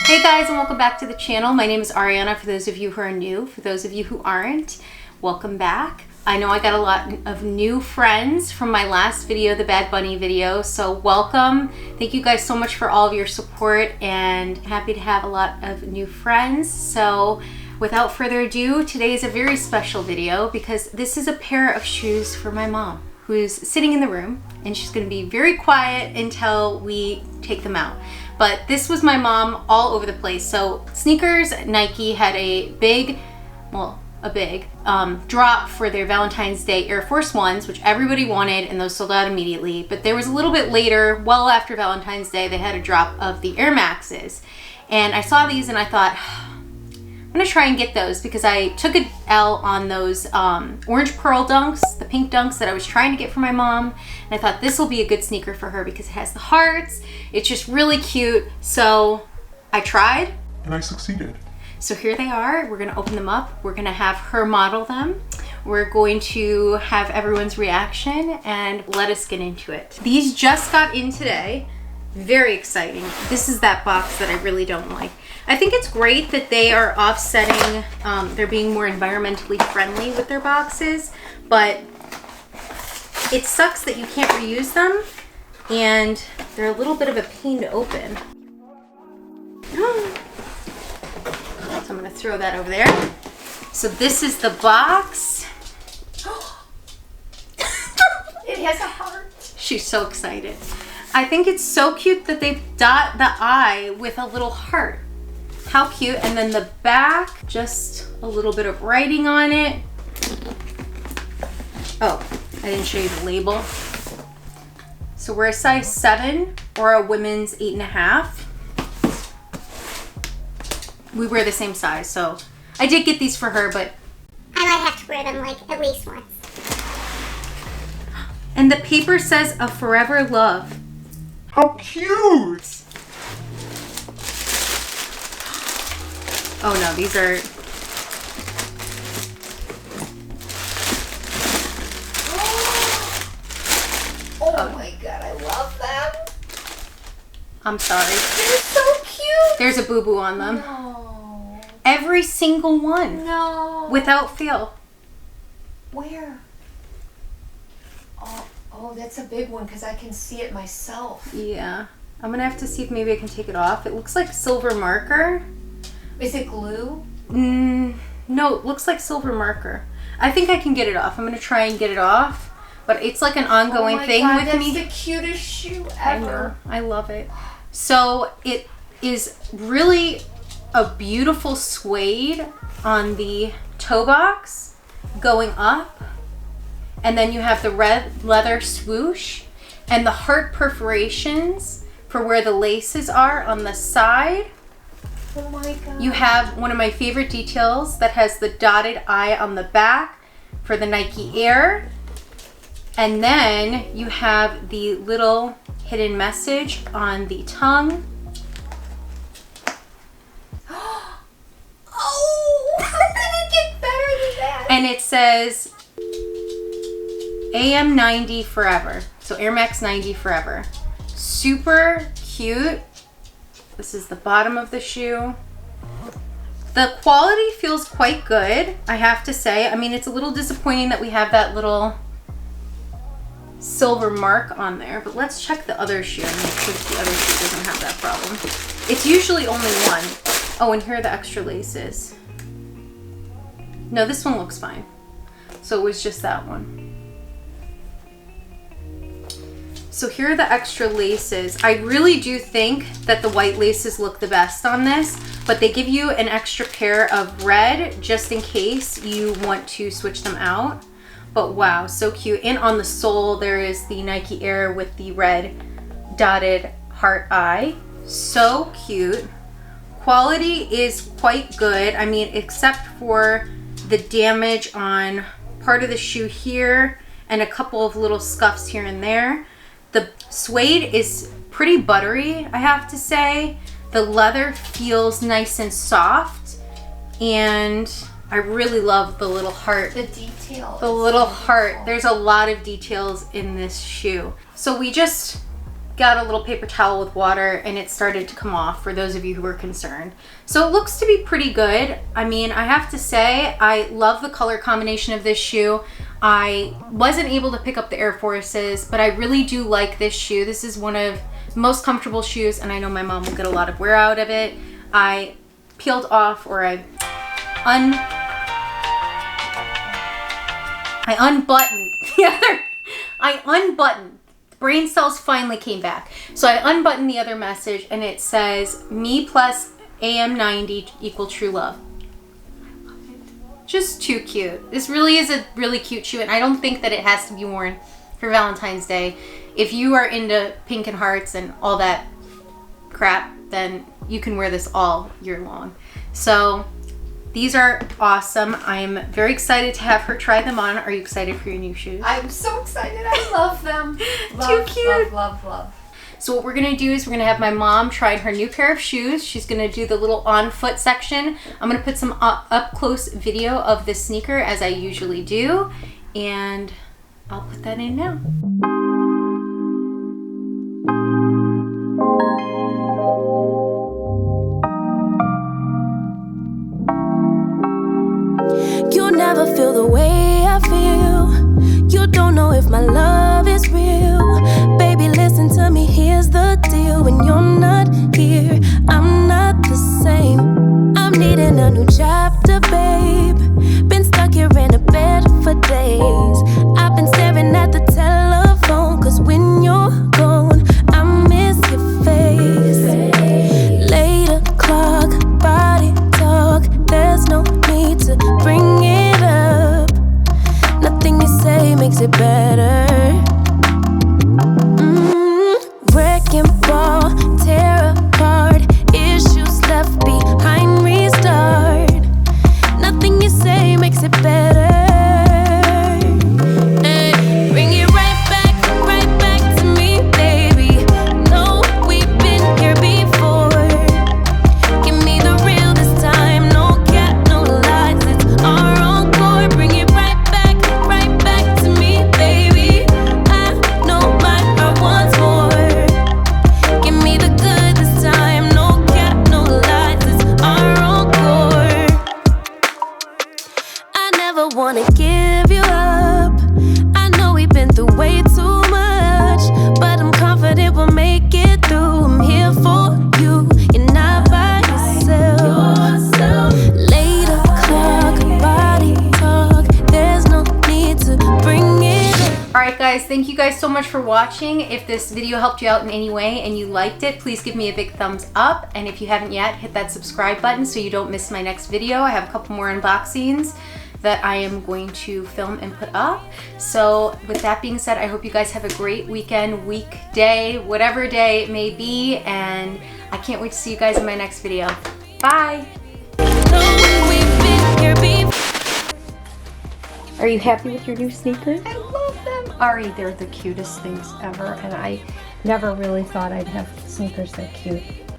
Hey guys, and welcome back to the channel. My name is Arianna for those of you who are new. For those of you who aren't, welcome back. I know I got a lot of new friends from my last video, the Bad Bunny video, so welcome. Thank you guys so much for all of your support and happy to have a lot of new friends. So without further ado, today is a very special video because this is a pair of shoes for my mom who's sitting in the room, and she's gonna be very quiet until we take them out. But this was my mom all over the place. So sneakers, Nike had a big drop for their Valentine's Day Air Force Ones, which everybody wanted, and those sold out immediately. But there was a little bit later, well after Valentine's Day, they had a drop of the Air Maxes. And I saw these and I thought, I'm gonna try and get those because I took an L on those orange pearl dunks, the pink dunks that I was trying to get for my mom. And I thought this will be a good sneaker for her because it has the hearts. It's just really cute. So I tried. And I succeeded. So here they are. We're gonna open them up. We're gonna have her model them. We're going to have everyone's reaction and let us get into it. These just got in today. Very exciting. This is that box that I really don't like. I think it's great that they are offsetting, they're being more environmentally friendly with their boxes, but it sucks that you can't reuse them and they're a little bit of a pain to open. So I'm gonna throw that over there. So this is the box. It has a heart. She's so excited. I think it's so cute that they dot the eye with a little heart. How cute. And then the back, just a little bit of writing on it. Oh, I didn't show you the label. So we're a size 7 or a women's 8.5. We wear the same size, so I did get these for her, but I might have to wear them like at least once. And the paper says a forever love. How cute! Oh no, these are... Oh my god, I love them. I'm sorry. They're so cute. There's a boo-boo on them. No. Every single one. No. Without fail. Where? Oh, that's a big one because I can see it myself. Yeah. I'm gonna have to see if maybe I can take it off. It looks like silver marker. Is it glue? No, it looks like silver marker. I think I can get it off. I'm gonna try and get it off. But it's like an ongoing thing with me. That's the cutest shoe I know. ever. I love it. So it is really a beautiful suede on the toe box going up. And then you have the red leather swoosh and the heart perforations for where the laces are on the side. Oh my god. You have one of my favorite details that has the dotted eye on the back for the Nike Air. And then you have the little hidden message on the tongue. Oh, how can it get better than that? And it says AM 90 forever. So Air Max 90 forever. Super cute. This is the bottom of the shoe. The quality feels quite good, I have to say. I mean, it's a little disappointing that we have that little silver mark on there, but let's check the other shoe and make sure that the other shoe doesn't have that problem. It's usually only one. Oh, and here are the extra laces. No, this one looks fine. So it was just that one. So here are the extra laces. I really do think that the white laces look the best on this, but they give you an extra pair of red just in case you want to switch them out. But wow, so cute. And on the sole, there is the Nike Air with the red dotted heart eye. So cute. Quality is quite good. I mean, except for the damage on part of the shoe here and a couple of little scuffs here and there. The suede is pretty buttery, I have to say. The leather feels nice and soft, and I really love the little heart. The detail. The little heart. There's a lot of details in this shoe. So we just got a little paper towel with water and it started to come off, for those of you who are concerned. So it looks to be pretty good. I mean, I have to say, I love the color combination of this shoe. I wasn't able to pick up the Air Forces, but I really do like this shoe. This is one of the most comfortable shoes, and I know my mom will get a lot of wear out of it. I peeled off, or I unbuttoned the other, I unbuttoned. Brain cells finally came back. So I unbuttoned the other message and it says, me plus AM90 equal true love. Just too cute. This really is a really cute shoe, and I don't think that it has to be worn for Valentine's Day. If you are into pink and hearts and all that crap, then you can wear this all year long. So these are awesome. I'm very excited to have her try them on. Are you excited for your new shoes? I'm so excited. I love them. Too cute. Love. So what we're gonna do is we're gonna have my mom try her new pair of shoes. She's gonna do the little on foot section. I'm gonna put some up close video of this sneaker as I usually do, and I'll put that in now. You'll never feel the way I feel. You don't know if my love is real. Baby, listen to me, here's the deal. When you're not here, I'm not the same. I'm needing a new chapter, babe. Been stuck here in a bed for days. I've been staring at the telephone, cause when you're gone, I miss your face. 8 o'clock, body talk. There's no need to bring it up. Nothing you say makes it better. Wrecking ball, tear apart. Issues left behind, restart. Nothing you say makes it better. Hey, bring it right back to me, baby. No, we've been here before. Give me the real this time. No cap, no lies. It's our encore. Bring it right back to me, baby. I know my heart wants more. Give me the good this time. No cap, no lies. It's our encore. I never wanna give you up. I know we've been through way too much, but I'm confident we'll make it through. I'm here for you. You're not by yourself. 8 o'clock, body talk. There's no need to bring it up. Alright guys, thank you guys so much for watching. If this video helped you out in any way and you liked it, please give me a big thumbs up. And if you haven't yet, hit that subscribe button so you don't miss my next video. I have a couple more unboxings that I am going to film and put up. So with that being said, I hope you guys have a great weekend, weekday, whatever day it may be, and I can't wait to see you guys in my next video. Bye! No, we've been here before. Are you happy with your new sneakers? I love them. Ari, they're the cutest things ever, and I never really thought I'd have sneakers that cute.